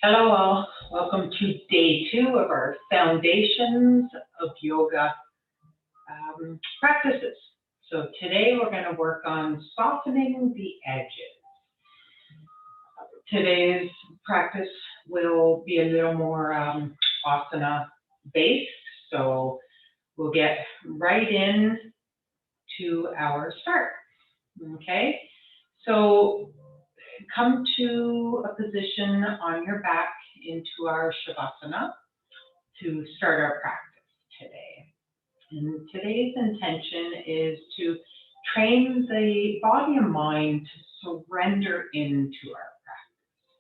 Hello all, welcome to day 2 of our Foundations of Yoga practices. So today we're going to work on softening the edges. Today's practice will be a little more asana based, so we'll get right in to our start. Okay, so come to a position on your back into our Shavasana to start our practice today. And today's intention is to train the body and mind to surrender into our practice.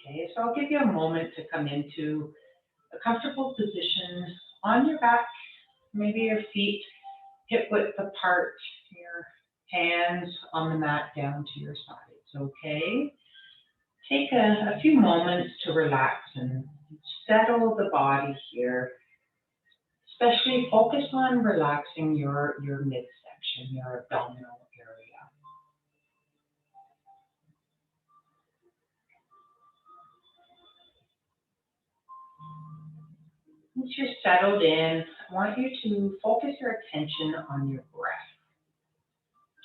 Okay, so I'll give you a moment to come into a comfortable position on your back, maybe your feet hip width apart, your hands on the mat down to your sides. Okay, take a few moments to relax and settle the body here. Especially focus on relaxing your midsection, your abdominal area. Once you're settled in, I want you to focus your attention on your breath.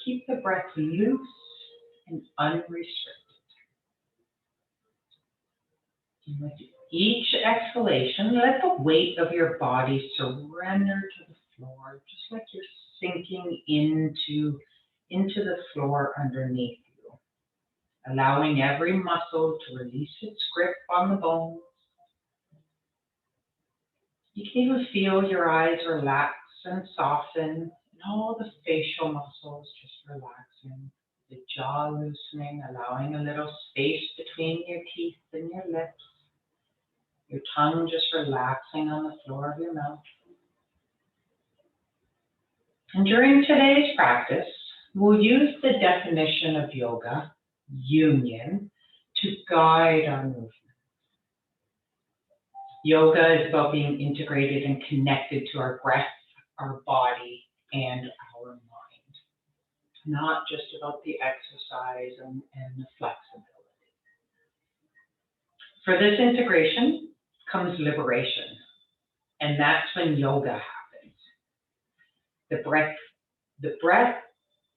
Keep the breath loose and unrestricted. And with each exhalation, let the weight of your body surrender to the floor, just like you're sinking into the floor underneath you, allowing every muscle to release its grip on the bones. You can even feel your eyes relax and soften, and all the facial muscles just relaxing, the jaw loosening, allowing a little space between your teeth and your lips. Your tongue just relaxing on the floor of your mouth. And during today's practice, we'll use the definition of yoga, union, to guide our movement. Yoga is about being integrated and connected to our breath, our body, and our mind. Not just about the exercise and the flexibility. For this integration comes liberation, and that's when yoga happens. The breath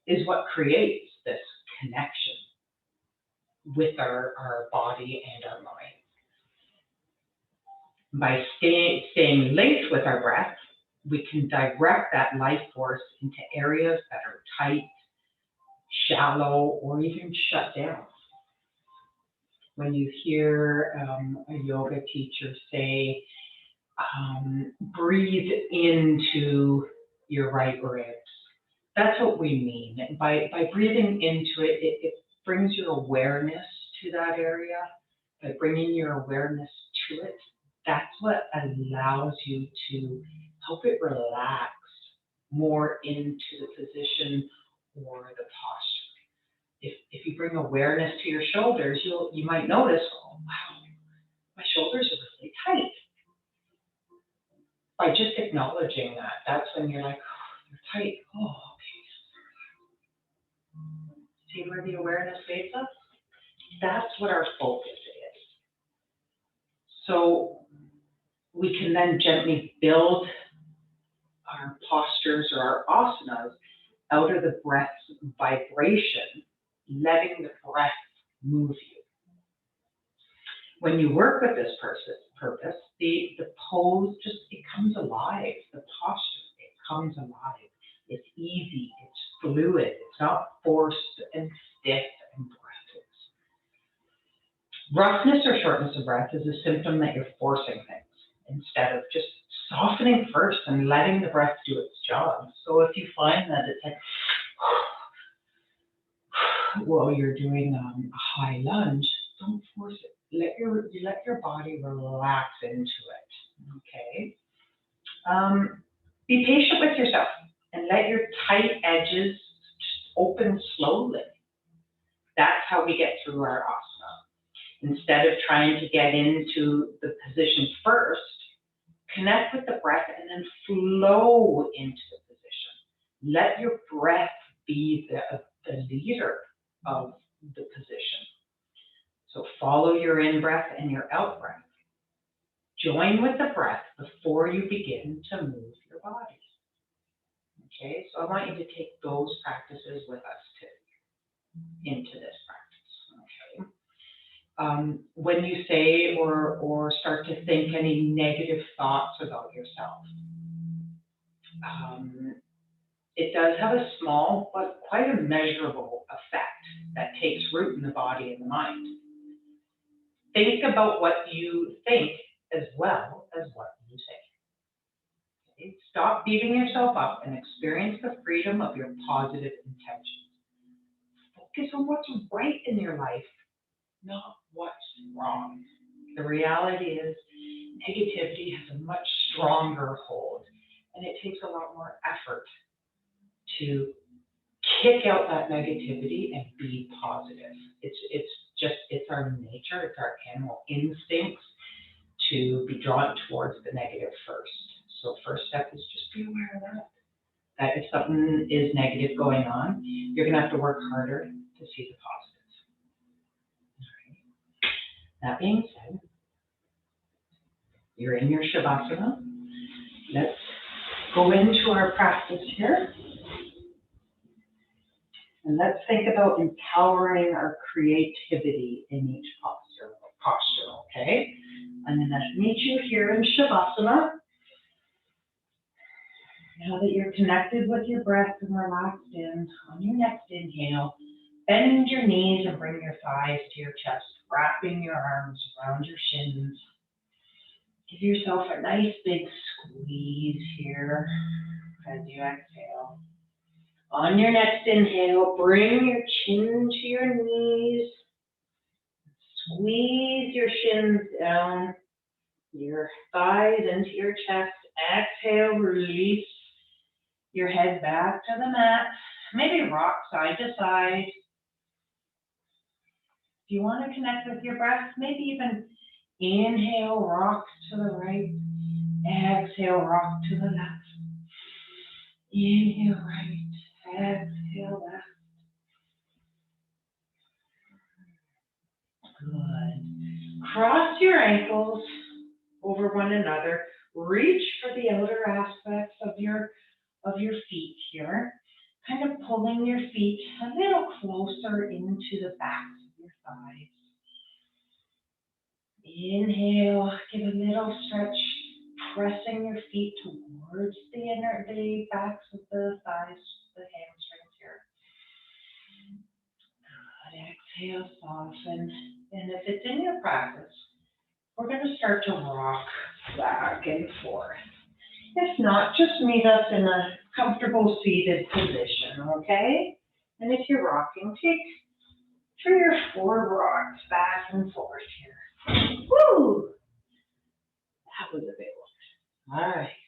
is what creates this connection with our body and our mind. By staying linked with our breath, we can direct that life force into areas that are tight, shallow, or even shut down. When you hear a yoga teacher say, breathe into your right ribs, that's what we mean. By breathing into it, it brings your awareness to that area. By bringing your awareness to it, that's what allows you to help it relax more into the position or the posture. If you bring awareness to your shoulders, you might notice, oh wow, my shoulders are really tight. By just acknowledging that, that's when you're like, oh, you're tight. Oh, okay. See where the awareness leads us? That's what our focus is. So we can then gently build our postures or our asanas out of the breath's vibration, letting the breath move you. When you work with this purpose, the pose it comes alive. The posture, it comes alive. It's easy, it's fluid, it's not forced and stiff and breathless. Roughness or shortness of breath is a symptom that you're forcing things instead of just softening first and letting the breath do its job. So if you find that it's like, well, you're doing a high lunge, don't force it. Let your body relax into it, okay? Be patient with yourself and let your tight edges just open slowly. That's how we get through our asana. Instead of trying to get into the position first, connect with the breath and then flow into the position. Let your breath be the leader of the position. So follow your in-breath and your out-breath. Join with the breath before you begin to move your body. Okay, so I want you to take those practices with us into this practice. Okay. When you say or start to think any negative thoughts about yourself, it does have a small but quite a measurable effect that takes root in the body and the mind. Think about what you think as well as what you say. Okay? Stop beating yourself up and experience the freedom of your positive intentions. Focus on what's right in your life, not what's wrong. The reality is negativity has a much stronger hold, and it takes a lot more effort to kick out that negativity and be positive. It's our nature, it's our animal instincts to be drawn towards the negative first. So first step is just be aware of that. That if something is negative going on, you're gonna have to work harder to see the positives. All right. That being said, you're in your Shavasana. Let's go into our practice here. And let's think about empowering our creativity in each posture, okay? I'm gonna meet you here in Shavasana. Now that you're connected with your breath and relaxed in, on your next inhale, bend your knees and bring your thighs to your chest, wrapping your arms around your shins. Give yourself a nice big squeeze here as you exhale. On your next inhale, bring your chin to your knees. Squeeze your shins down, your thighs into your chest. Exhale, release your head back to the mat. Maybe rock side to side. If you want to connect with your breath, maybe even inhale, rock to the right. Exhale, rock to the left. Inhale, right. Exhale, left. Good. Cross your ankles over one another. Reach for the outer aspects of your feet here. Kind of pulling your feet a little closer into the backs of your thighs. Inhale, give a little stretch, pressing your feet towards the backs of the thighs, the hamstrings here. Good. Exhale, soften. And if it's in your practice, we're going to start to rock back and forth. If not, just meet us in a comfortable seated position, okay? And if you're rocking, take 3 or 4 rocks back and forth here. Woo! That was a big one. All right.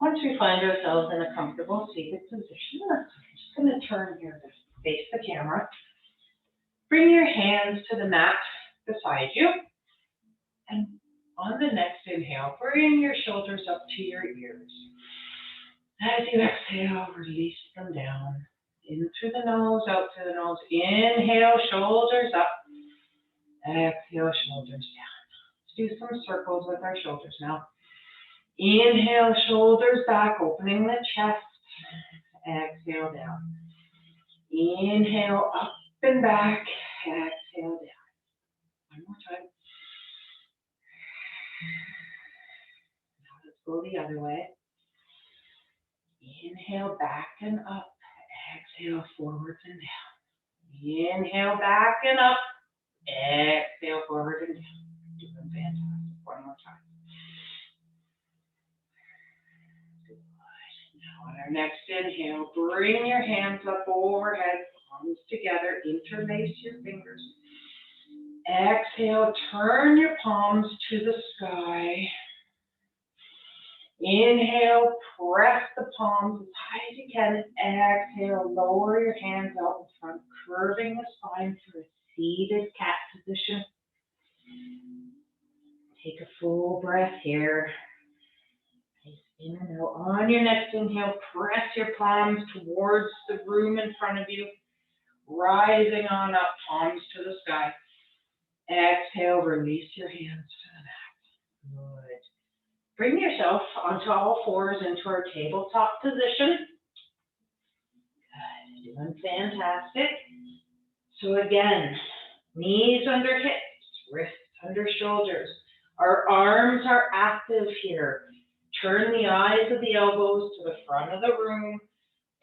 Once we find ourselves in a comfortable seated position, I'm just going to turn here to face the camera. Bring your hands to the mat beside you. And on the next inhale, bring your shoulders up to your ears. As you exhale, release them down. In through the nose, out through the nose. Inhale, shoulders up. Exhale, shoulders down. Let's do some circles with our shoulders now. Inhale, shoulders back, opening the chest. Exhale, down. Inhale, up and back. Exhale, down. One more time. Now let's go the other way. Inhale, back and up. Exhale, forwards and down. Inhale, back and up. Exhale, forward and down. Doing fantastic. One more time. Good. Now on our next inhale, bring your hands up overhead, palms together, interlace your fingers. Exhale, turn your palms to the sky. Inhale, press the palms as high as you can. Exhale, lower your hands out in front, curving the spine for a seated cat position. Take a full breath here. In and out. On your next inhale, press your palms towards the room in front of you. Rising on up, palms to the sky. Exhale, release your hands to the mat. Good. Bring yourself onto all fours into our tabletop position. Good. Doing fantastic. So again, knees under hips, wrists under shoulders. Our arms are active here. Turn the eyes of the elbows to the front of the room.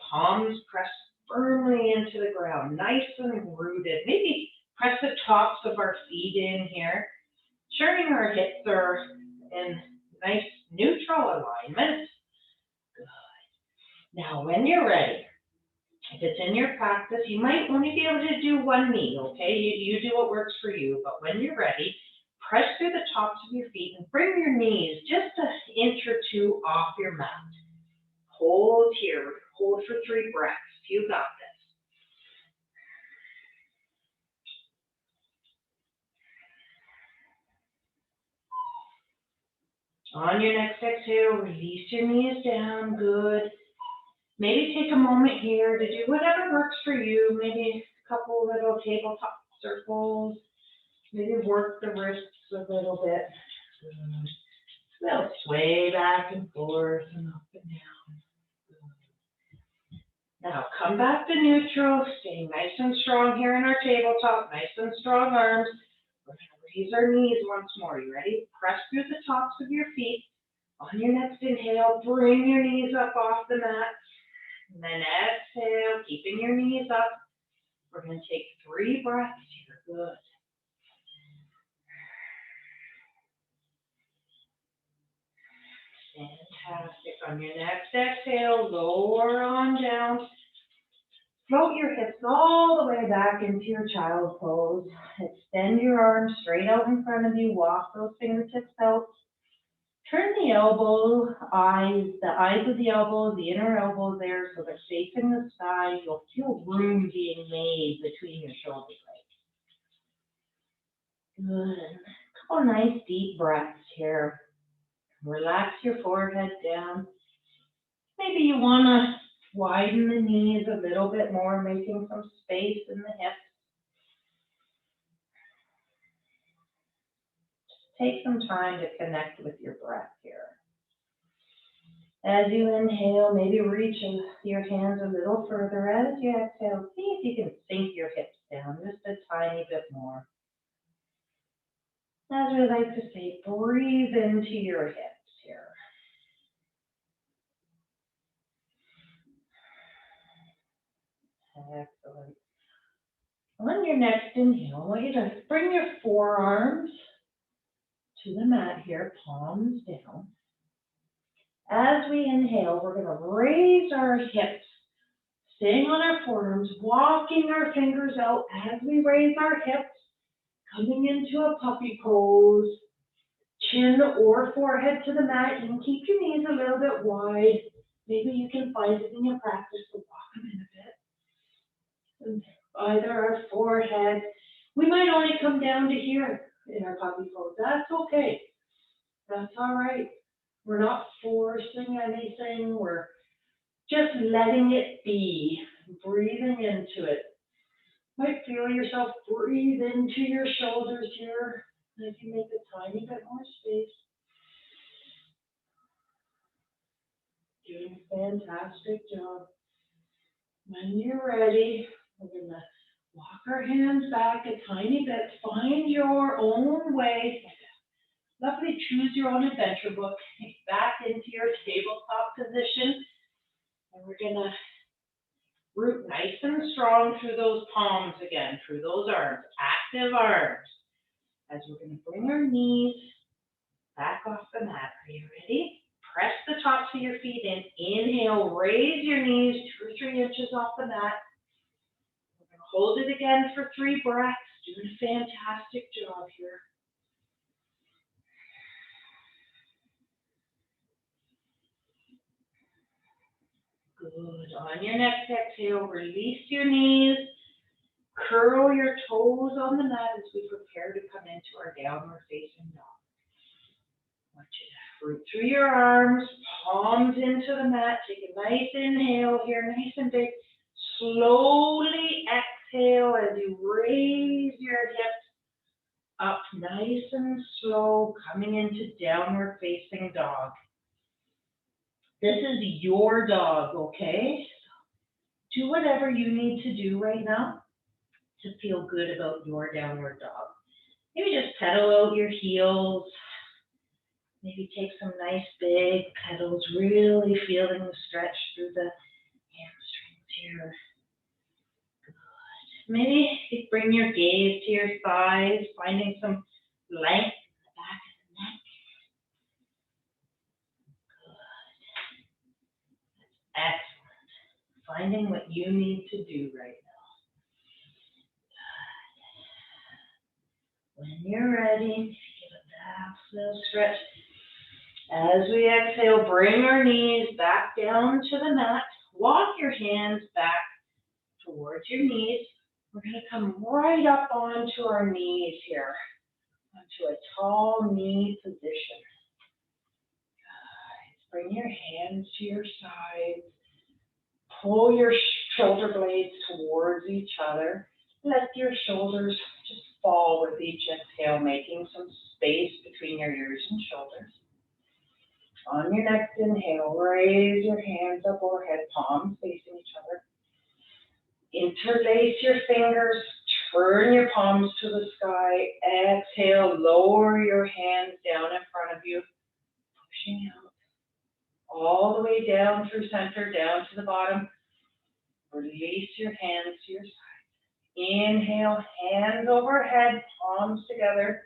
Palms press firmly into the ground, nice and rooted. Maybe press the tops of our feet in here. Ensuring our hips are in nice neutral alignment. Good. Now, when you're ready, if it's in your practice, you might only be able to do one knee, okay? You do what works for you, but when you're ready, press through the tops of your feet and bring your knees just an inch or two off your mat. Hold here, hold for 3 breaths. You got this. On your next exhale, release your knees down, good. Maybe take a moment here to do whatever works for you. Maybe a couple little tabletop circles. Maybe work the wrists a little bit. They'll sway back and forth and up and down. Now come back to neutral, stay nice and strong here in our tabletop, nice and strong arms. We're going to raise our knees once more. You ready? Press through the tops of your feet. On your next inhale, bring your knees up off the mat. And then exhale, keeping your knees up. We're going to take 3 breaths here. Good. Fantastic. On your next exhale, lower on down. Float your hips all the way back into your child pose. Extend your arms straight out in front of you. Walk those fingertips out. Turn the eyes of the elbows, the inner elbows there, so they're facing the sky. You'll feel room being made between your shoulder blades. Good. A couple nice deep breaths here. Relax your forehead down. Maybe you want to widen the knees a little bit more, making some space in the hips. Take some time to connect with your breath here. As you inhale, maybe reach your hands a little further. As you exhale, see if you can sink your hips down just a tiny bit more. As we like to say, breathe into your hips here. Excellent. On your next inhale, I want you to bring your forearms to the mat here, palms down. As we inhale, we're going to raise our hips, staying on our forearms, walking our fingers out as we raise our hips, coming into a puppy pose, chin or forehead to the mat. You can keep your knees a little bit wide. Maybe you can find it in your practice to walk them in a bit. And either our forehead, we might only come down to here in our puppy pose. That's okay. That's all right. We're not forcing anything. We're just letting it be, breathing into it. You might feel yourself breathe into your shoulders here as you make a tiny bit more space. Doing a fantastic job. When you're ready, we're going to walk our hands back a tiny bit. Find your own way. Lovely choose your own adventure book. Back into your tabletop position. And we're going to root nice and strong through those palms again, through those arms, active arms. As we're going to bring our knees back off the mat. Are you ready? Press the tops of your feet in. Inhale, raise your knees 2 or 3 inches off the mat. We're going to hold it again for 3 breaths. Doing a fantastic job here. Good. On your next exhale, release your knees. Curl your toes on the mat as we prepare to come into our downward facing dog. I want you to root through your arms, palms into the mat. Take a nice inhale here, nice and big. Slowly exhale as you raise your hips up nice and slow, coming into downward facing dog. This is your dog, okay? Do whatever you need to do right now to feel good about your downward dog. Maybe just pedal out your heels. Maybe take some nice big pedals, really feeling the stretch through the hamstrings here. Good. Maybe bring your gaze to your thighs, finding some length in the back of the neck. Good. Excellent. Finding what you need to do right now. Good. When you're ready, give it that little stretch. As we exhale, bring our knees back down to the mat. Walk your hands back towards your knees. We're going to come right up onto our knees here, onto a tall knee position. Good. Bring your hands to your sides. Pull your shoulder blades towards each other. Let your shoulders just fall with each exhale, making some space between your ears and shoulders. On your next inhale, raise your hands up overhead, palms facing each other. Interlace your fingers, turn your palms to the sky. Exhale, lower your hands down in front of you, pushing out all the way down through center, down to the bottom. Release your hands to your side. Inhale, hands overhead, palms together.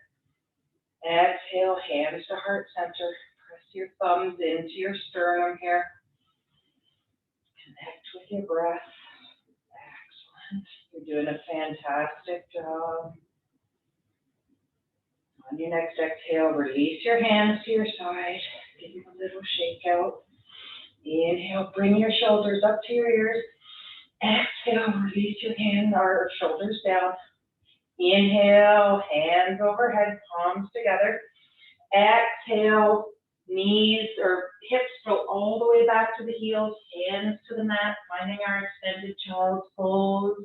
Exhale, hands to heart center. Press your thumbs into your sternum here. Connect with your breath. Excellent. You're doing a fantastic job. On your next exhale, release your hands to your side. Give them a little shake out. Inhale, bring your shoulders up to your ears. Exhale, release your hands or shoulders down. Inhale, hands overhead, palms together. Exhale, knees or hips go all the way back to the heels, hands to the mat, finding our extended child's pose.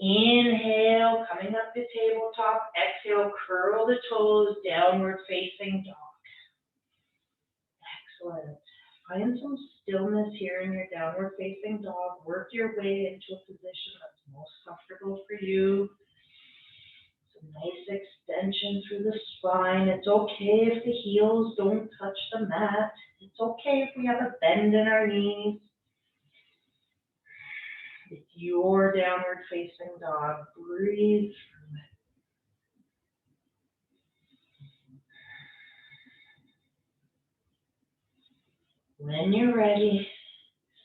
Inhale, coming up to tabletop. Exhale, curl the toes, downward facing dog. Excellent. Find some stillness here in your downward facing dog. Work your way into a position that's most comfortable for you. Some nice extension through the spine. It's okay if the heels don't touch the mat. It's okay if we have a bend in our knees. It's your downward facing dog. Breathe through it. When you're ready,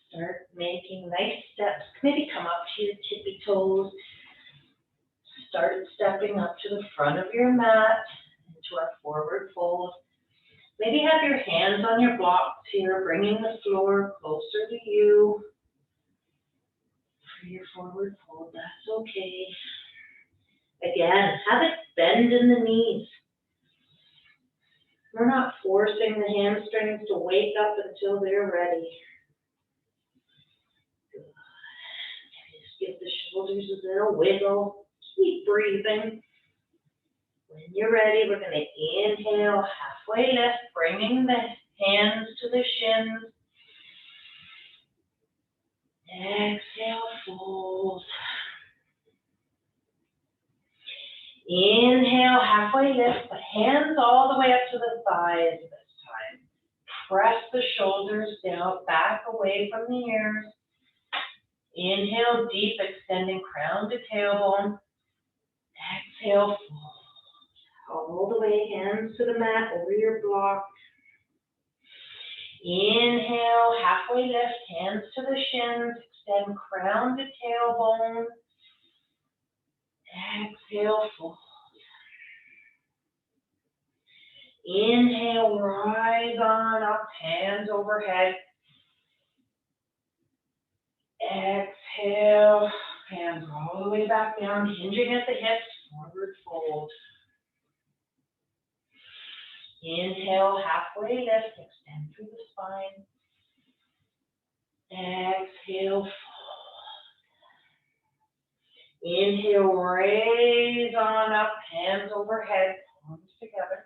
start making nice steps. Maybe come up to your tippy toes. Start stepping up to the front of your mat into our forward fold. Maybe have your hands on your blocks here, bringing the floor closer to you. For your forward fold, that's okay. Again, have it bend in the knees. We're not forcing the hamstrings to wake up until they're ready. Good. Just give the shoulders a little wiggle. Keep breathing. When you're ready, we're going to inhale, halfway lift, bringing the hands to the shins. Exhale, fold. Inhale, halfway lift, but hands all the way up to the thighs this time. Press the shoulders down, back away from the ears. Inhale, deep, extending crown to tailbone. Exhale, fold. All the way, hands to the mat, over your block. Inhale, halfway lift, hands to the shins, extend crown to tailbone. Exhale, fold. Inhale, rise on up, hands overhead. Exhale, hands all the way back down, hinging at the hips, forward fold. Inhale, halfway lift, extend through the spine. Exhale, fold. Inhale, raise on up, hands overhead, palms together.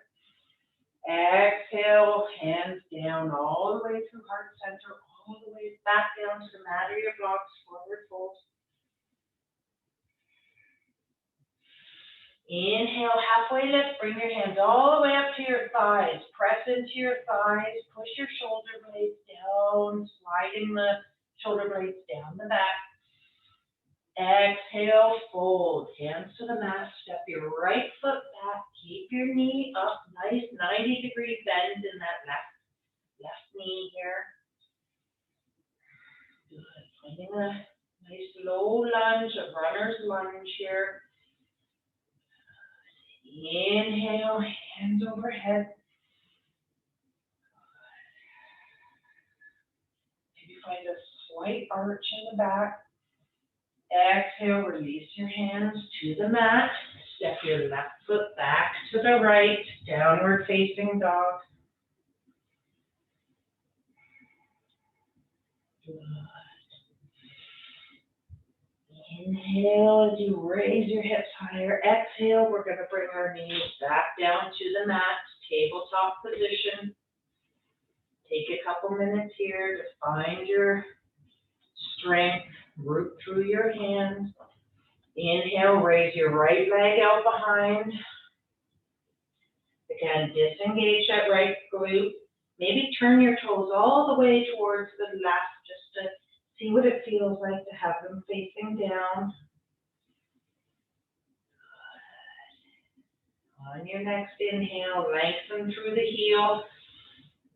Exhale, hands down all the way through heart center, all the way back down to the mat or your blocks, forward fold. Inhale, halfway lift, bring your hands all the way up to your thighs. Press into your thighs, push your shoulder blades down, sliding the shoulder blades down the back. Exhale, fold, hands to the mat, step your right foot back, keep your knee up, nice 90-degree bend in that left knee here. Good, finding a nice low lunge, a runner's lunge here. Inhale, hands overhead. Maybe find a slight arch in the back. Exhale, release your hands to the mat. Step your left foot back to the right, downward facing dog. Good. Inhale as you raise your hips higher. Exhale, we're going to bring our knees back down to the mat, tabletop position. Take a couple minutes here to find your strength, root through your hands. Inhale, raise your right leg out behind. Again, disengage that right glute. Maybe turn your toes all the way towards the left just to see what it feels like to have them facing down. Good. On your next inhale, lengthen through the heel.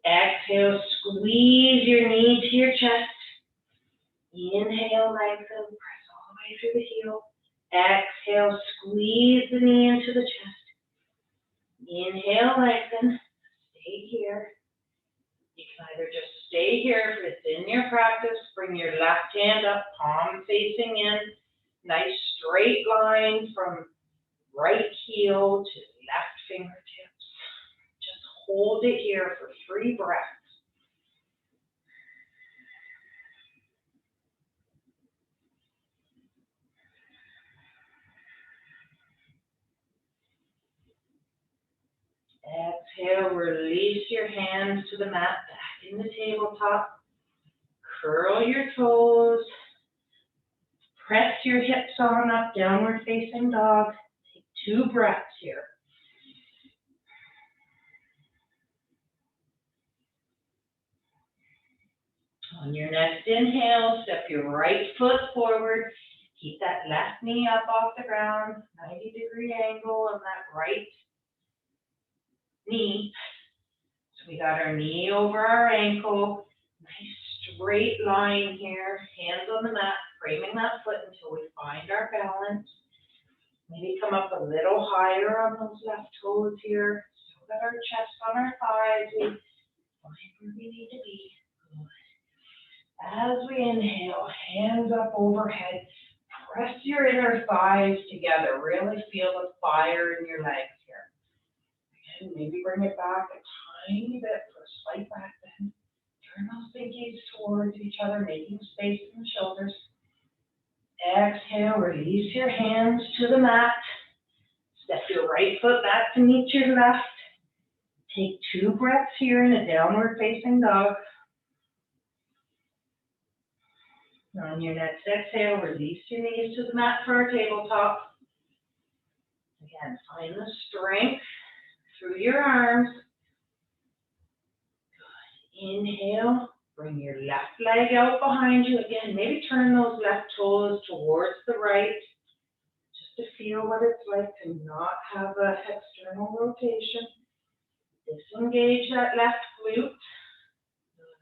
Exhale, squeeze your knee to your chest. Inhale, lengthen, press all the way through the heel. Exhale, squeeze the knee into the chest. Inhale, lengthen, stay here. You can either just stay here if it's in your practice, bring your left hand up, palm facing in, nice straight line from right heel to left fingertips. Just hold it here for 3 breaths. Exhale, release your hands to the mat, back in the tabletop. Curl your toes. Press your hips on up, downward facing dog. Take 2 breaths here. On your next inhale, step your right foot forward. Keep that left knee up off the ground, 90-degree angle on that right knee. So we got our knee over our ankle. Nice straight line here, hands on the mat, framing that foot until we find our balance. Maybe come up a little higher on those left toes here, so that our chest on our thighs, we find where we need to be. Good. As we inhale, hands up overhead, press your inner thighs together. Really feel the fire in your legs here. Again, maybe bring it back a tiny bit for a slight back bend. Turn those pinkies towards each other, making space in the shoulders. Exhale, release your hands to the mat. Step your right foot back to meet your left. Take 2 breaths here in a downward facing dog. On your next exhale, release your knees to the mat for our tabletop. Again, find the strength through your arms. Good. Inhale, bring your left leg out behind you. Again, maybe turn those left toes towards the right, just to feel what it's like to not have an external rotation. Disengage that left glute. Good.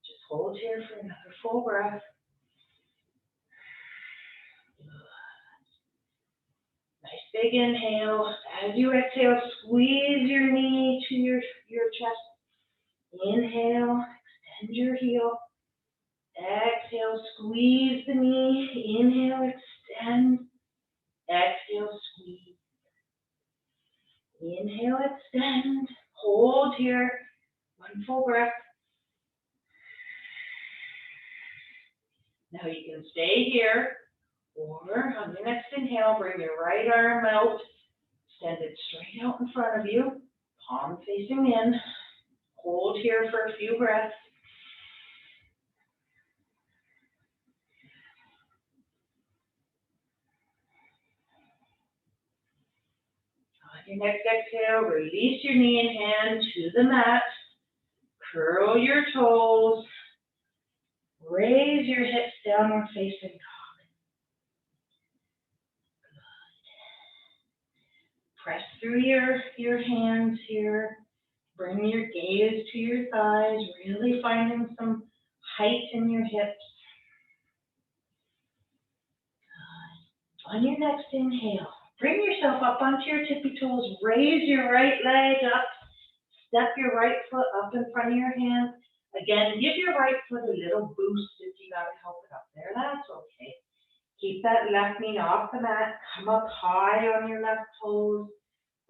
Just hold here for another full breath. Nice big inhale. As you exhale, squeeze your knee to your chest. Inhale, extend your heel. Exhale, squeeze the knee. Inhale, extend. Exhale, squeeze. Inhale, extend. Hold here. 1 full breath. Now you can stay here, Or on your next inhale, bring your right arm out, extend it straight out in front of you, palm facing in. Hold here for a few breaths. On your next exhale, release your knee and hand to the mat. Curl your toes. Raise your hips downward facing dog. Press through your hands here. Bring your gaze to your thighs, really finding some height in your hips. Good. On your next inhale, bring yourself up onto your tippy toes. Raise your right leg up. Step your right foot up in front of your hands. Again, give your right foot a little boost if you gotta help it up there. That's okay. Keep that left knee off the mat. Come up high on your left toes.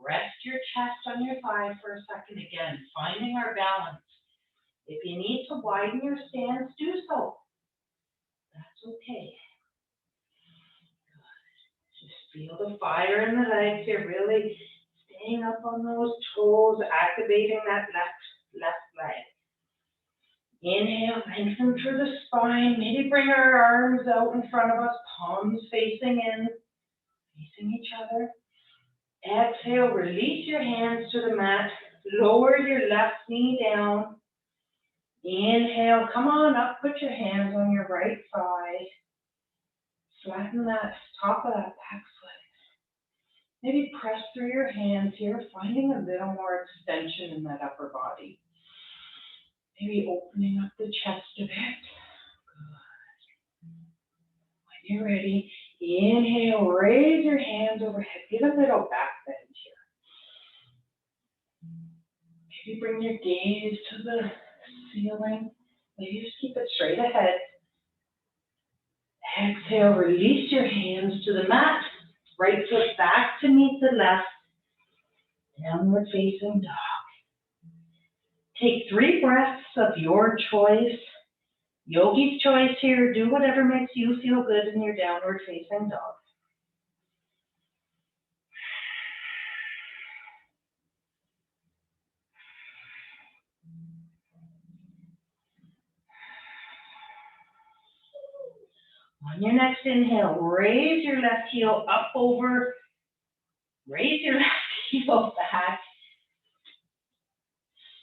Rest your chest on your thigh for a second. Again, finding our balance. If you need to widen your stance, do so. That's okay. Good. Just feel the fire in the legs here, really staying up on those toes, activating that left leg. Inhale, lengthen through the spine. Maybe bring our arms out in front of us, palms facing in, facing each other. Exhale, release your hands to the mat. Lower your left knee down. Inhale, come on up, put your hands on your right thigh. Flatten that top of that back foot. Maybe press through your hands here, finding a little more extension in that upper body. Maybe opening up the chest a bit. Good. When you're ready, inhale, raise your hands overhead. Get a little back bend here. Maybe bring your gaze to the ceiling. Maybe just keep it straight ahead. Exhale, release your hands to the mat. Right foot back to meet the left. Downward facing dog. Take 3 breaths of your choice. Yogi's choice here. Do whatever makes you feel good in your downward facing dog. On your next inhale, raise your left heel up over. Raise your left heel back.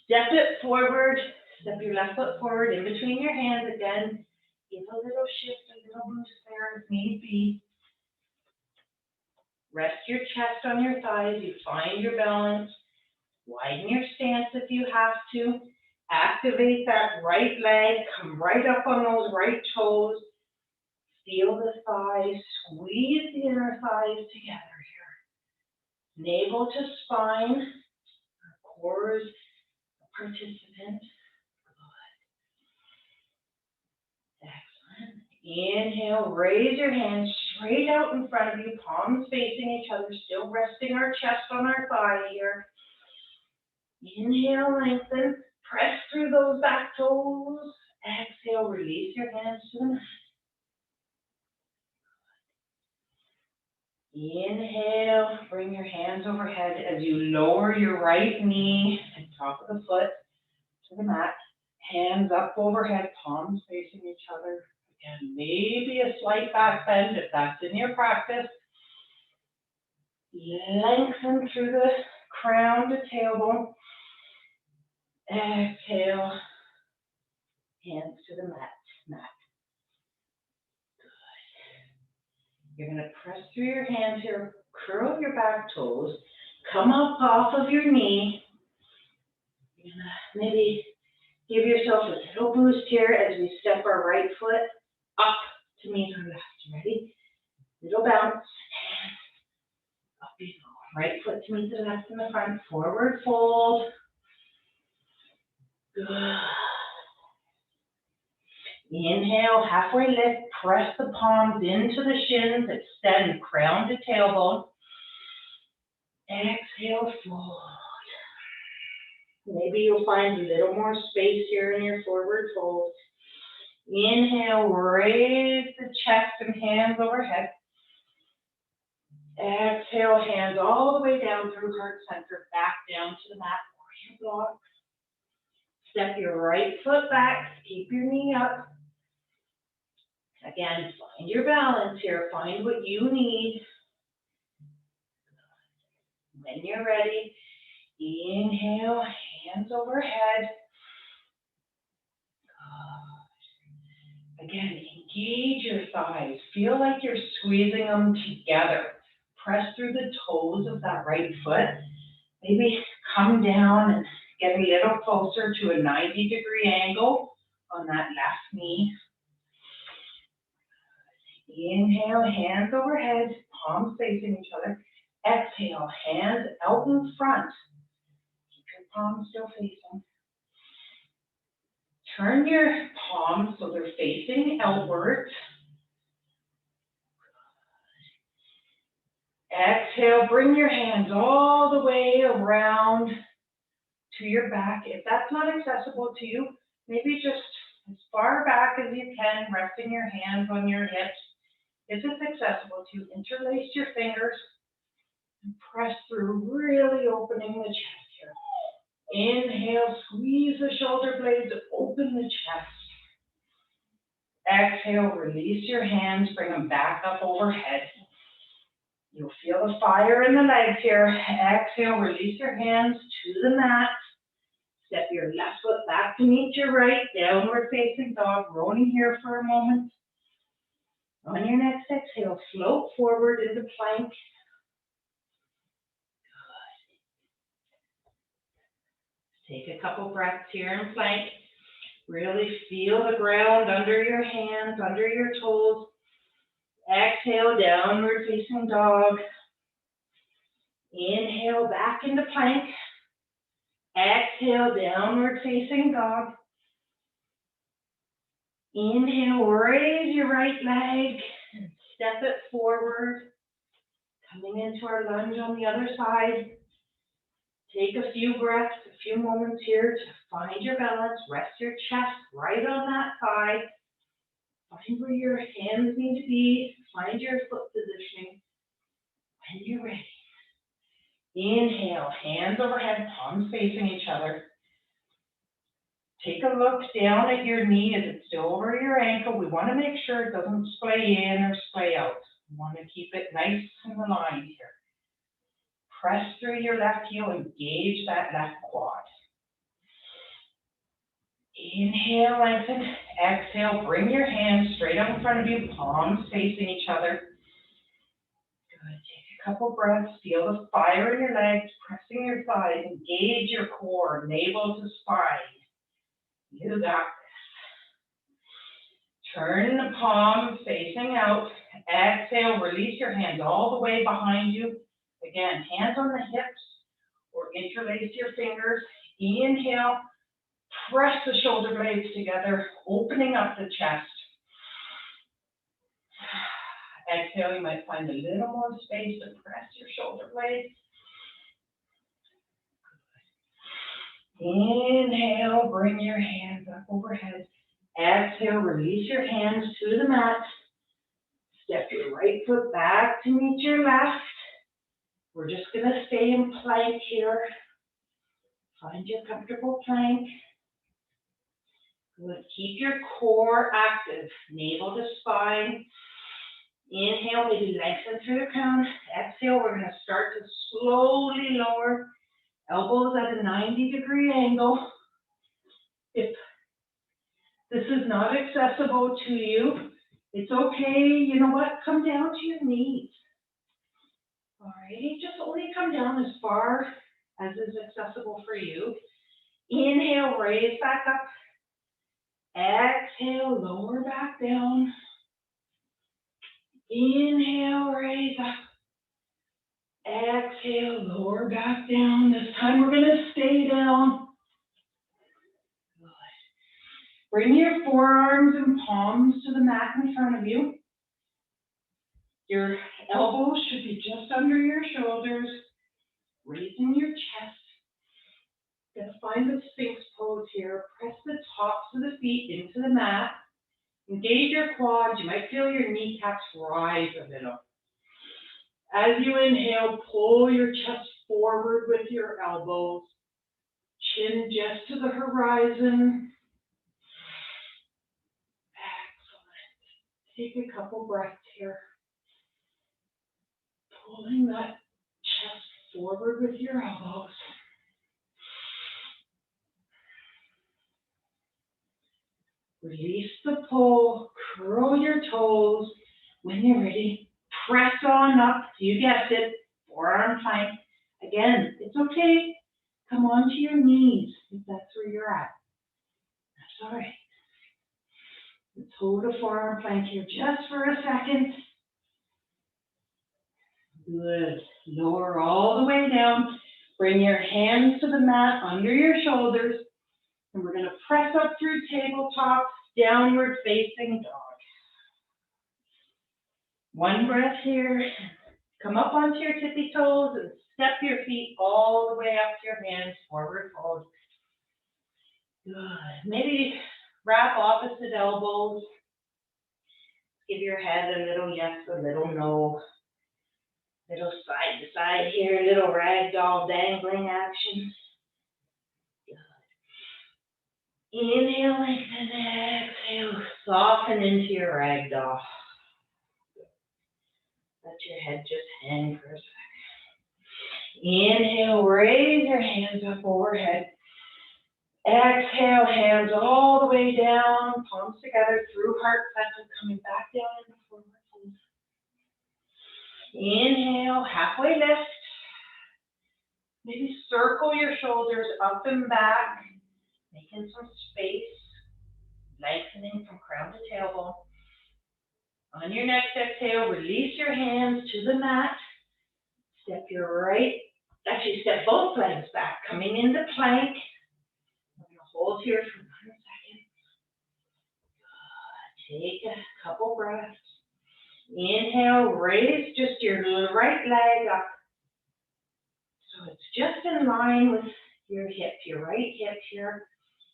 Step it forward. Step your left foot forward in between your hands again. Give a little shift, a little boost there if need be. Rest your chest on your thighs. You find your balance. Widen your stance if you have to. Activate that right leg. Come right up on those right toes. Feel the thighs. Squeeze the inner thighs together here. Navel to spine. Core is a participant. Excellent. Inhale, raise your hands straight out in front of you, palms facing each other, still resting our chest on our thigh here. Inhale, lengthen, press through those back toes. Exhale, release your hands to the mat. Inhale, bring your hands overhead as you lower your right knee and top of the foot to the mat. Hands up overhead, palms facing each other. Again, maybe a slight back bend if that's in your practice. Lengthen through the crown to tailbone. Exhale, hands to the mat. Good. You're going to press through your hands here, curl your back toes, come up off of your knee. You're going to maybe give yourself a little boost here as we step our right foot up to meet our left. Ready? Little bounce. And up you go. Right foot to meet the left in the front. Forward fold. Good. Inhale, halfway lift. Press the palms into the shins. Extend crown to tailbone. Exhale, fold. Maybe you'll find a little more space here in your forward fold. Inhale, raise the chest and hands overhead. Exhale, hands all the way down through heart center, back down to the mat, warrior block. Step your right foot back, keep your knee up. Again, find your balance here, find what you need. When you're ready, inhale, hands overhead. Again, engage your thighs. Feel like you're squeezing them together. Press through the toes of that right foot. Maybe come down and get a little closer to a 90-degree angle on that left knee. Inhale, hands overhead, palms facing each other. Exhale, hands out in front. Keep your palms still facing. Turn your palms so they're facing outwards. Exhale, bring your hands all the way around to your back. If that's not accessible to you, maybe just as far back as you can, resting your hands on your hips. If it's accessible to you, interlace your fingers and press through, really opening the chest here. Inhale, squeeze the shoulder blades, open the chest. Exhale, release your hands, bring them back up overhead. You'll feel the fire in the legs here. Exhale, release your hands to the mat. Step your left foot back to meet your right, downward facing dog, rolling here for a moment. On your next exhale, float forward into plank. Good. Take a couple breaths here in plank. Really feel the ground under your hands, under your toes. Exhale, downward facing dog. Inhale, back into plank. Exhale, downward facing dog. Inhale, raise your right leg and step it forward. Coming into our lunge on the other side. Take a few breaths, a few moments here to find your balance. Rest your chest right on that thigh. Find where your hands need to be. Find your foot positioning. When you're ready. Inhale, hands overhead, palms facing each other. Take a look down at your knee. Is it still over your ankle? We want to make sure it doesn't splay in or splay out. We want to keep it nice and aligned here. Press through your left heel, engage that left quad. Inhale, lengthen. Exhale, bring your hands straight out in front of you, palms facing each other. Good. Take a couple breaths. Feel the fire in your legs, pressing your thighs. Engage your core, navel to spine. You got this. Turn the palms facing out. Exhale, release your hands all the way behind you. Again, hands on the hips or interlace your fingers. Inhale, press the shoulder blades together, opening up the chest. Exhale, you might find a little more space to press your shoulder blades. Inhale, bring your hands up overhead. Exhale, release your hands to the mat. Step your right foot back to meet your left. We're just going to stay in plank here. Find your comfortable plank. Good. Keep your core active. Navel to spine. Inhale, maybe lengthen through the crown. Exhale, we're going to start to slowly lower. Elbows at a 90-degree angle. If this is not accessible to you, it's okay. You know what? Come down to your knees. All right, just only come down as far as is accessible for you. Inhale, raise back up. Exhale, lower back down. Inhale, raise up. Exhale, lower back down. This time we're going to stay down. Good. Bring your forearms and palms to the mat in front of you. Your elbows should be just under your shoulders, raising your chest. You're going to find the Sphinx Pose here. Press the tops of the feet into the mat. Engage your quads. You might feel your kneecaps rise a little. As you inhale, pull your chest forward with your elbows. Chin just to the horizon. Excellent. Take a couple breaths here. Pulling that chest forward with your elbows. Release the pull, curl your toes. When you're ready, press on up. You guessed it, forearm plank. Again, it's okay. Come onto your knees if that's where you're at. That's all right. Let's hold a forearm plank here just for a second. Good. Lower all the way down. Bring your hands to the mat under your shoulders. And we're going to press up through tabletop, downward facing dog. One breath here. Come up onto your tippy toes and step your feet all the way up to your hands, forward fold. Good. Maybe wrap opposite elbows. Give your head a little yes, a little no. Little side to side here, little ragdoll dangling action. Good. Inhale, lengthen, exhale, soften into your ragdoll. Let your head just hang for a second. Inhale, raise your hands up overhead. Exhale, hands all the way down, palms together through heart center, coming back down into forward fold. Inhale, halfway lift. Maybe circle your shoulders up and back, making some space, lengthening from crown to tailbone. On your next exhale, release your hands to the mat. Step step both legs back, coming into plank. We're going to hold here for 1 second. Take a couple breaths. Inhale, raise just your right leg up. So it's just in line with your hip, your right hip here.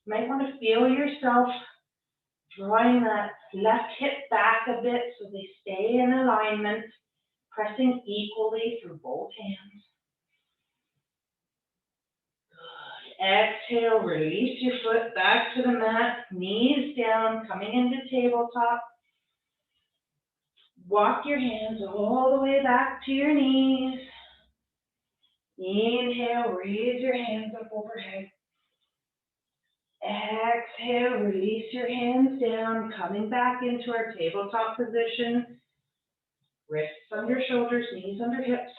You might want to feel yourself drawing that left hip back a bit so they stay in alignment, pressing equally through both hands. Good. Exhale, release your foot back to the mat, knees down, coming into tabletop. Walk your hands all the way back to your knees. Inhale, raise your hands up overhead. Exhale, release your hands down, coming back into our tabletop position. Wrists under shoulders, knees under hips.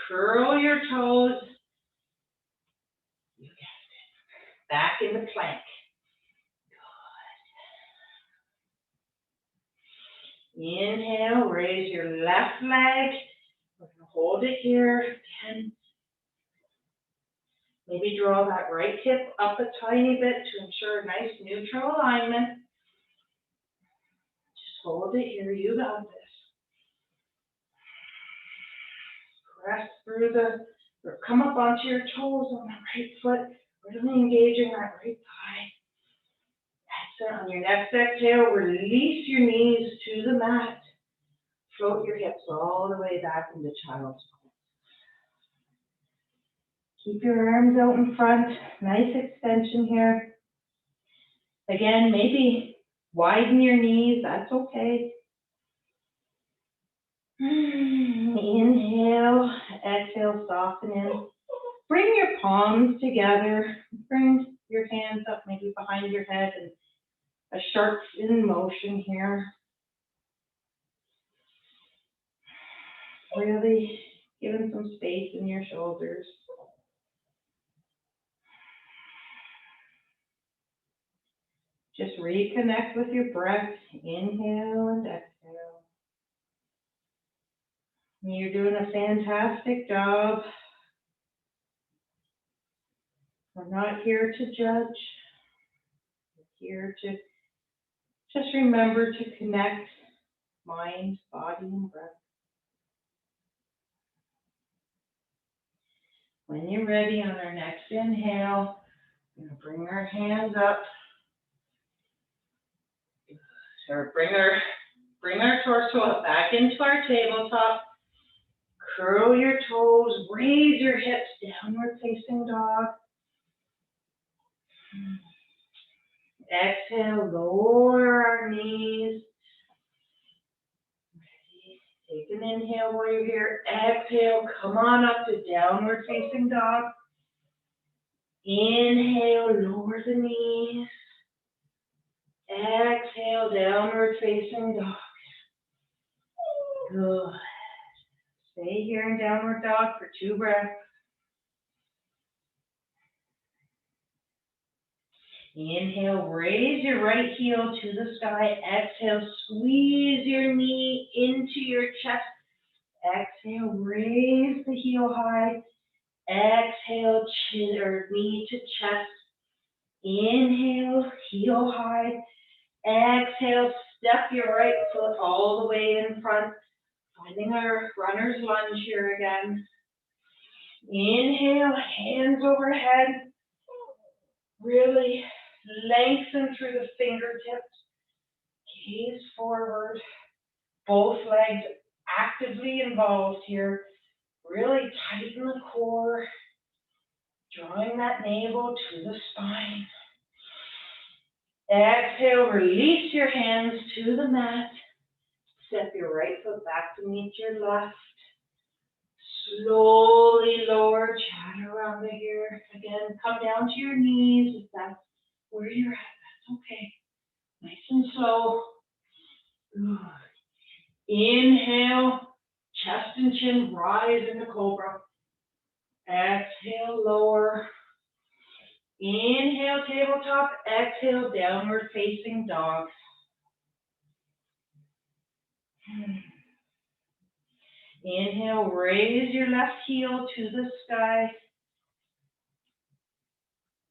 Curl your toes. You got it. Back into plank. Good. Inhale, raise your left leg. We're going to hold it here. Again. Maybe draw that right hip up a tiny bit to ensure a nice neutral alignment. Just hold it here. You got this. Press through or come up onto your toes on the right foot. Really engaging that right thigh. That's it. On your next exhale, release your knees to the mat. Float your hips all the way back into child's pose. Keep your arms out in front. Nice extension here. Again, maybe widen your knees. That's okay. Inhale, exhale, soften in. Bring your palms together. Bring your hands up maybe behind your head and a sharp fin motion here. Really giving some space in your shoulders. Just reconnect with your breath. Inhale and exhale. You're doing a fantastic job. We're not here to judge. We're here to just remember to connect mind, body, and breath. When you're ready, on our next inhale, we're going to bring our hands up. or bring our torso back into our tabletop. Curl your toes, raise your hips, downward facing dog. Exhale, lower our knees. Take an inhale while you're here. Exhale, come on up to downward facing dog. Inhale, lower the knees. Exhale, downward facing dog. Good. Stay here in downward dog for 2 breaths. Inhale, raise your right heel to the sky. Exhale, squeeze your knee into your chest. Exhale, raise the heel high. Exhale, chin or knee to chest. Inhale, heel high. Exhale, step your right foot all the way in front. Finding our runner's lunge here again. Inhale, hands overhead. Really lengthen through the fingertips. Gaze forward. Both legs actively involved here. Really tighten the core. Drawing that navel to the spine. Exhale, release your hands to the mat. Step your right foot back to meet your left. Slowly lower, chaturanga here. Again, come down to your knees if that's where you're at. That's okay. Nice and slow. Good. Inhale, chest and chin rise into cobra. Exhale, lower. Inhale, tabletop. Exhale, downward facing dog. Inhale, raise your left heel to the sky.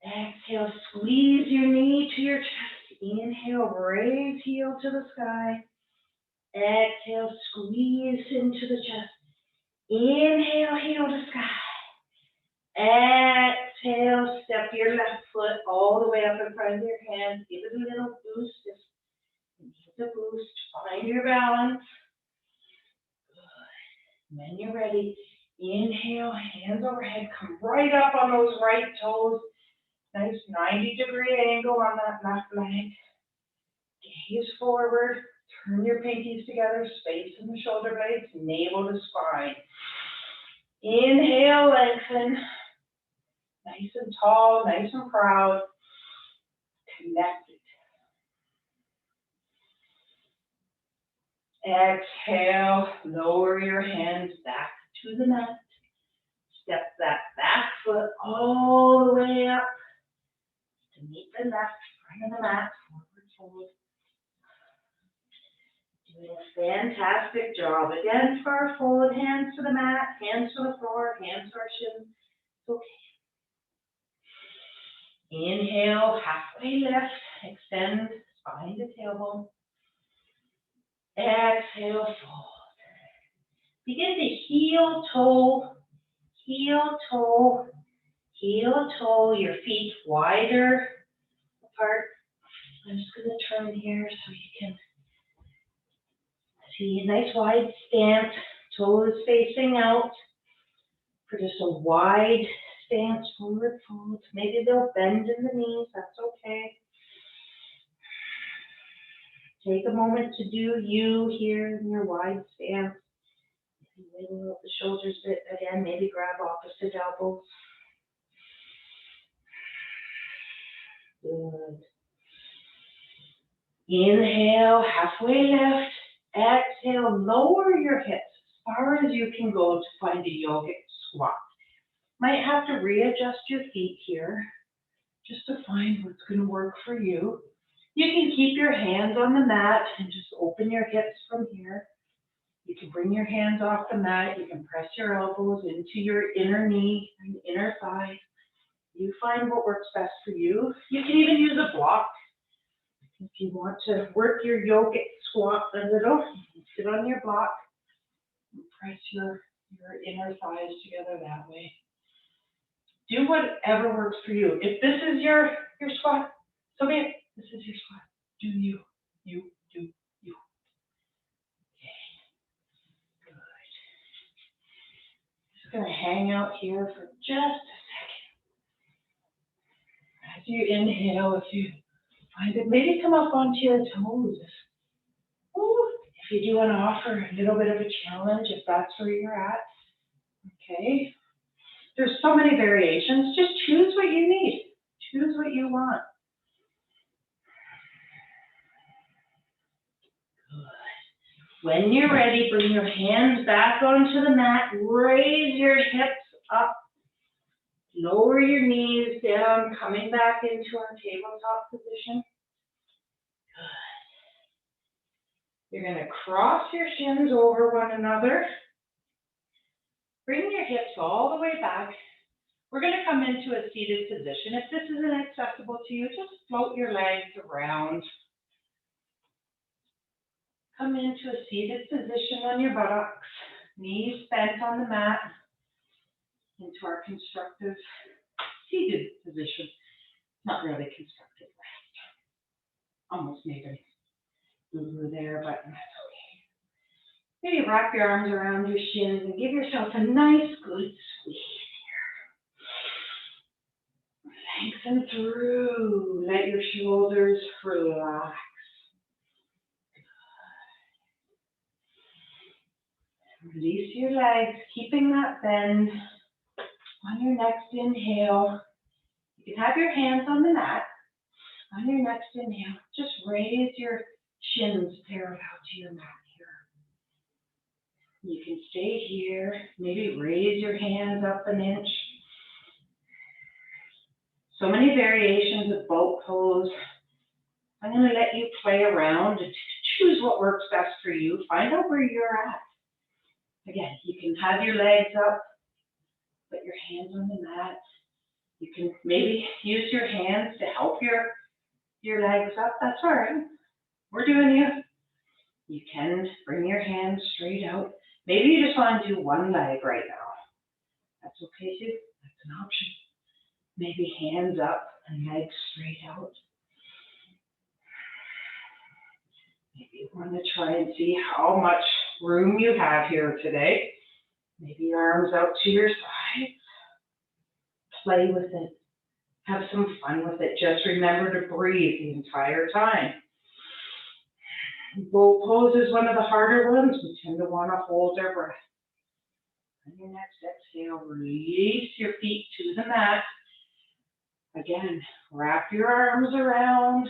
Exhale, squeeze your knee to your chest. Inhale, raise heel to the sky. Exhale, squeeze into the chest. Inhale, heel to sky. Exhale, step your left foot all the way up in front of your hands. Give it a little boost. If you need the boost, find your balance. Good. When you're ready, inhale, hands overhead. Come right up on those right toes. Nice 90-degree angle on that left leg. Gaze forward. Turn your pinkies together. Space in the shoulder blades. Navel to spine. Inhale, lengthen. Nice and tall, nice and proud. Connected. Exhale, lower your hands back to the mat. Step that back foot all the way up to meet the left front of the mat. Forward fold. Doing a fantastic job. Again, for our fold, hands to the mat, hands to the floor, hands to our shins. Okay. Inhale, halfway lift, extend spine to tailbone. Exhale, fold. Begin to heel toe, heel toe, heel toe. Your feet wider apart. I'm just going to turn here so you can see a nice wide stance. Toes facing out. For just a wide stance, forward fold. Maybe they'll bend in the knees. That's okay. Take a moment to do you here in your wide stance. Wiggle up the shoulders a bit again. Maybe grab opposite elbows. Good. Inhale, halfway lift. Exhale, lower your hips as far as you can go to find a yogic squat. Might have to readjust your feet here just to find what's going to work for you. You can keep your hands on the mat and just open your hips from here. You can bring your hands off the mat. You can press your elbows into your inner knee and inner thigh. You find what works best for you. You can even use a block. If you want to work your yogic squat a little, sit on your block and press your inner thighs together that way. Do whatever works for you. If this is your squat, so be it. This is your squat. Do you. You do, you. Okay, good. Just gonna hang out here for just a second. As you inhale, if you find it, maybe come up onto your toes. Ooh, if you do want to offer a little bit of a challenge, if that's where you're at, okay. There's so many variations. Just choose what you need. Choose what you want. Good. When you're ready, bring your hands back onto the mat. Raise your hips up. Lower your knees down, coming back into our tabletop position. Good. You're going to cross your shins over one another. Bring your hips all the way back. We're going to come into a seated position. If this isn't accessible to you, just float your legs around. Come into a seated position on your buttocks, knees bent on the mat, into our constructive seated position. Not really constructive rest. Almost made a boo-boo there, but that's okay. Maybe wrap your arms around your shins and give yourself a nice, good squeeze here. Lengthen through. Let your shoulders relax. Release your legs, keeping that bend. On your next inhale, you can have your hands on the mat. On your next inhale, just raise your shins parallel to your mat here. You can stay here, maybe raise your hands up an inch. So many variations of boat pose. I'm going to let you play around and choose what works best for you. Find out where you're at. Again, you can have your legs up, put your hands on the mat. You can maybe use your hands to help your legs up. That's all right. We're doing you. You can bring your hands straight out. Maybe you just want to do one leg right now. That's okay too. That's an option. Maybe hands up and legs straight out. Maybe you want to try and see how much room you have here today. Maybe arms out to your sides. Play with it. Have some fun with it. Just remember to breathe the entire time. Boat pose is one of the harder ones. We tend to want to hold our breath. On your next exhale, release your feet to the mat. Again, wrap your arms around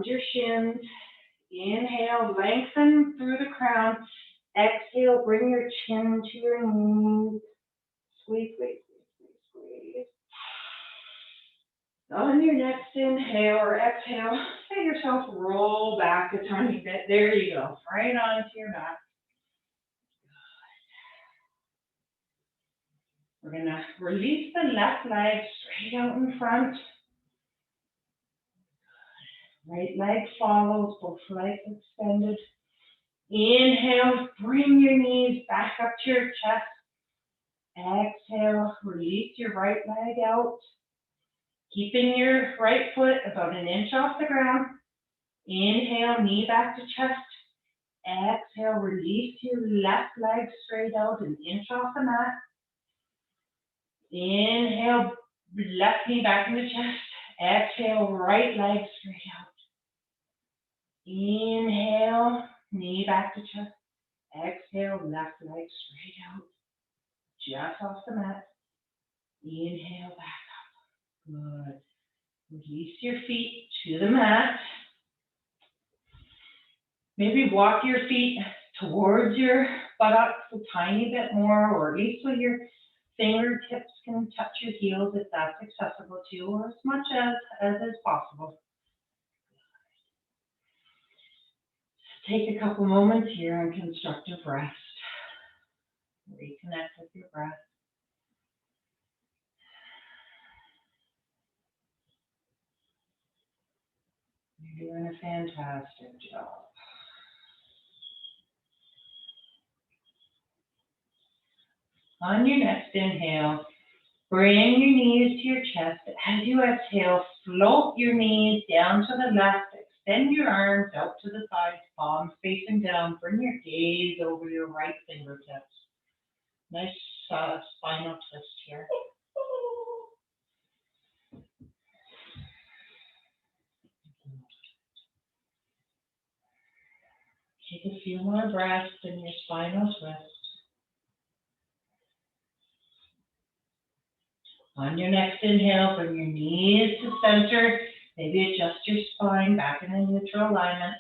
your shins. Inhale, lengthen through the crown. Exhale, bring your chin to your knees. Squeeze, squeeze, squeeze, squeeze. On your next inhale or exhale, let yourself roll back a tiny bit. There you go, right onto your back. We're going to release the left leg straight out in front. Right leg follows, both legs extended. Inhale, bring your knees back up to your chest. Exhale, release your right leg out. Keeping your right foot about an inch off the ground. Inhale, knee back to chest. Exhale, release your left leg straight out, an inch off the mat. Inhale, left knee back into chest. Exhale, right leg straight out. Inhale, knee back to chest. Exhale, left leg straight out. Just off the mat. Inhale, back up. Good. Release your feet to the mat. Maybe walk your feet towards your buttocks a tiny bit more, or at least so your fingertips can touch your heels if that's accessible to you, or as much as is possible. Take a couple moments here in constructive rest. Reconnect with your breath. You're doing a fantastic job. On your next inhale, bring your knees to your chest. As you exhale, float your knees down to the left, Extend your arms out to the sides, palms facing down. Bring your gaze over your right fingertips. Nice spinal twist here. Take a few more breaths in your spinal twist. On your next inhale, bring your knees to center. Maybe adjust your spine back in a neutral alignment.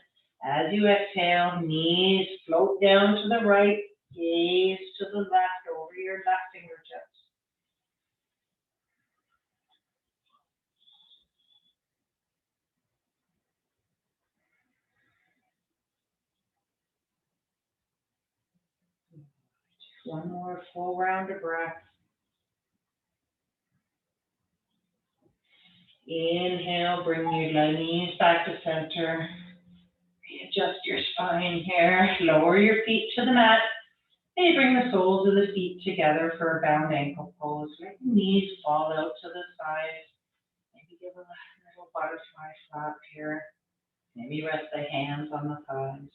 As you exhale, knees float down to the right, gaze to the left over your left fingertips. One more full round of breath. Inhale, bring your knees back to center. Readjust your spine here. Lower your feet to the mat. Maybe bring the soles of the feet together for a bound ankle pose. Let the knees fall out to the sides. Maybe give a little butterfly flap here. Maybe rest the hands on the thighs.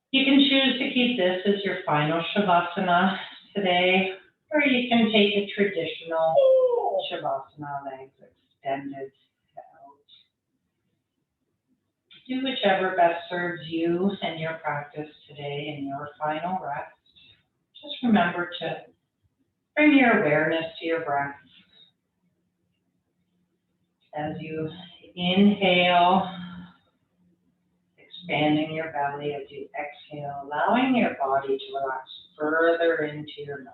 You can choose to keep this as your final Shavasana today, or you can take a traditional Shavasana, legs extended out. Do whichever best serves you and your practice today in your final rest. Just remember to bring your awareness to your breath. As you inhale, expanding your belly. As you exhale, allowing your body to relax further into your mat.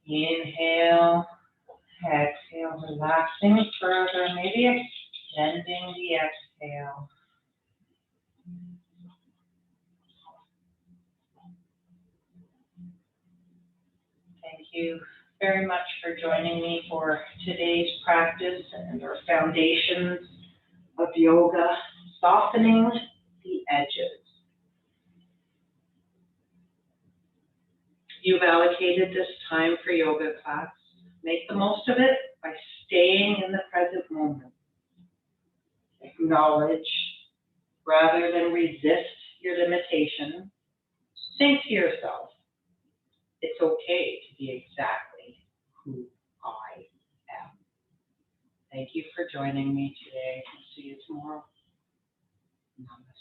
Inhale, exhale, relaxing further, maybe extending the exhale. Thank you very much for joining me for today's practice and our foundations of yoga, softening the edges. You've allocated this time for yoga class. Make the most of it by staying in the present moment. Acknowledge rather than resist your limitations. Think to yourself, it's okay to be exactly who I am. Thank you for joining me today. I'll see you tomorrow. Namaste.